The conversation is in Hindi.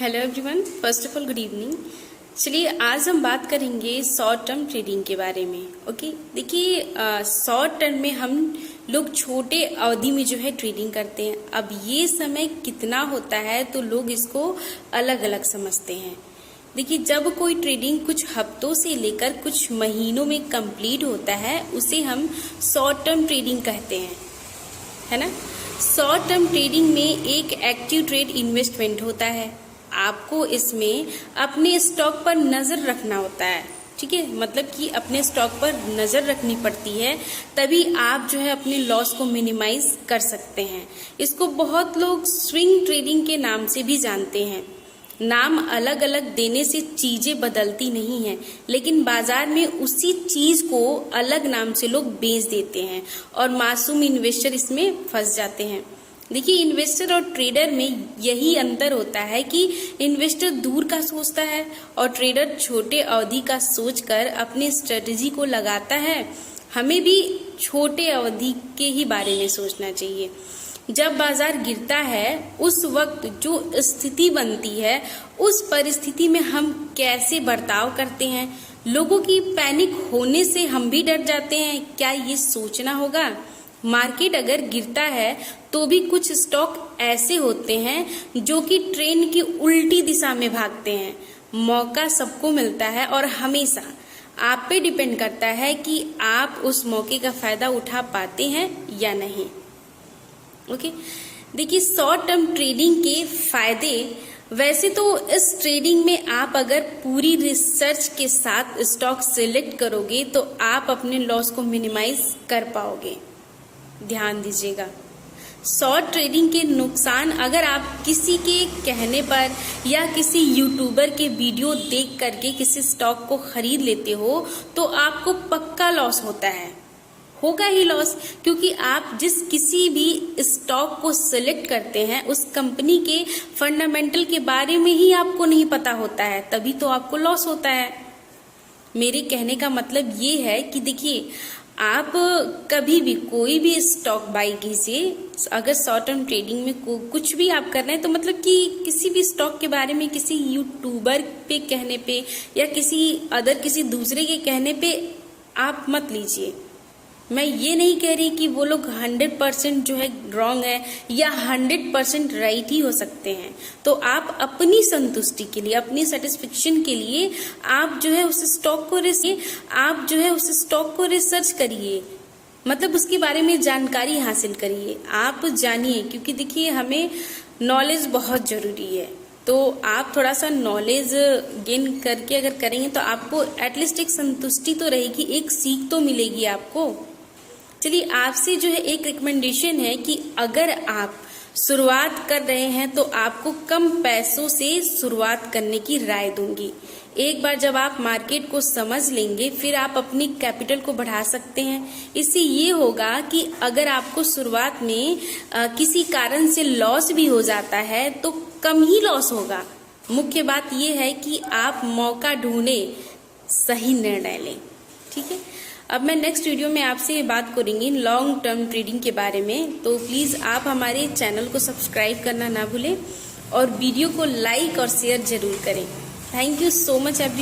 Hello everyone, first of all good evening. चलिए आज हम बात करेंगे शॉर्ट टर्म ट्रेडिंग के बारे में। ओके, देखिए शॉर्ट टर्म में हम लोग छोटे अवधि में जो है ट्रेडिंग करते हैं। अब ये समय कितना होता है तो लोग इसको अलग अलग समझते हैं। देखिए जब कोई ट्रेडिंग कुछ हफ्तों से लेकर कुछ महीनों में कंप्लीट होता है उसे हम शॉर्ट टर्म ट्रेडिंग कहते हैं, है ना। शॉर्ट टर्म ट्रेडिंग में एक एक्टिव ट्रेड इन्वेस्टमेंट होता है। आपको इसमें अपने स्टॉक पर नजर रखना होता है, ठीक है। मतलब कि अपने स्टॉक पर नजर रखनी पड़ती है, तभी आप जो है अपने लॉस को मिनिमाइज कर सकते हैं। इसको बहुत लोग स्विंग ट्रेडिंग के नाम से भी जानते हैं। नाम अलग अलग देने से चीजें बदलती नहीं हैं, लेकिन बाजार में उसी चीज को अलग नाम से लोग बेच देते हैं और मासूम इन्वेस्टर इसमें फंस जाते हैं। देखिए इन्वेस्टर और ट्रेडर में यही अंतर होता है कि इन्वेस्टर दूर का सोचता है और ट्रेडर छोटे अवधि का सोचकर अपनी स्ट्रेटेजी को लगाता है। हमें भी छोटे अवधि के ही बारे में सोचना चाहिए। जब बाजार गिरता है उस वक्त जो स्थिति बनती है उस परिस्थिति में हम कैसे बर्ताव करते हैं। लोगों की पैनिक होने से हम भी डर जाते हैं, क्या ये सोचना होगा। मार्केट अगर गिरता है तो भी कुछ स्टॉक ऐसे होते हैं जो कि ट्रेंड की उल्टी दिशा में भागते हैं। मौका सबको मिलता है और हमेशा आप पे डिपेंड करता है कि आप उस मौके का फायदा उठा पाते हैं या नहीं। ओके, देखिए शॉर्ट टर्म ट्रेडिंग के फायदे, वैसे तो इस ट्रेडिंग में आप अगर पूरी रिसर्च के साथ स्टॉक सिलेक्ट करोगे तो आप अपने लॉस को मिनिमाइज कर पाओगे। ध्यान दीजिएगा, शॉर्ट ट्रेडिंग के नुकसान, अगर आप किसी के कहने पर या किसी यूट्यूबर के वीडियो देख करके किसी स्टॉक को खरीद लेते हो तो आपको पक्का लॉस होता है, होगा ही लॉस। क्योंकि आप जिस किसी भी स्टॉक को सिलेक्ट करते हैं उस कंपनी के फंडामेंटल के बारे में ही आपको नहीं पता होता है, तभी तो आपको लॉस होता है। मेरे कहने का मतलब ये है कि देखिए आप कभी भी कोई भी स्टॉक बाई कीजिए, अगर शॉर्ट टर्म ट्रेडिंग में कुछ भी आप कर रहे हैं तो मतलब कि किसी भी स्टॉक के बारे में किसी यूट्यूबर पे कहने पे या किसी दूसरे के कहने पे आप मत लीजिए। मैं ये नहीं कह रही कि वो लोग 100% जो है रॉन्ग है या 100% राइट ही हो सकते हैं। तो आप अपनी संतुष्टि के लिए, अपनी सेटिस्फेक्शन के लिए आप जो है उस स्टॉक को रिसर्च करिए, मतलब उसके बारे में जानकारी हासिल करिए। आप जानिए, क्योंकि देखिए हमें नॉलेज बहुत जरूरी है। तो आप थोड़ा सा नॉलेज गेन करके अगर करेंगे तो आपको एटलीस्ट एक संतुष्टि तो रहेगी, एक सीख तो मिलेगी आपको। चलिए आपसे जो है एक रिकमेंडेशन है कि अगर आप शुरुआत कर रहे हैं तो आपको कम पैसों से शुरुआत करने की राय दूंगी। एक बार जब आप मार्केट को समझ लेंगे फिर आप अपनी कैपिटल को बढ़ा सकते हैं। इससे ये होगा कि अगर आपको शुरुआत में किसी कारण से लॉस भी हो जाता है तो कम ही लॉस होगा। मुख्य बात ये है कि आप मौका ढूंढे, सही निर्णय लें, ठीक है। अब मैं नेक्स्ट वीडियो में आपसे बात करूंगी लॉन्ग टर्म ट्रेडिंग के बारे में। तो प्लीज़ आप हमारे चैनल को सब्सक्राइब करना ना भूलें और वीडियो को लाइक और शेयर जरूर करें। Thank you so much everyone.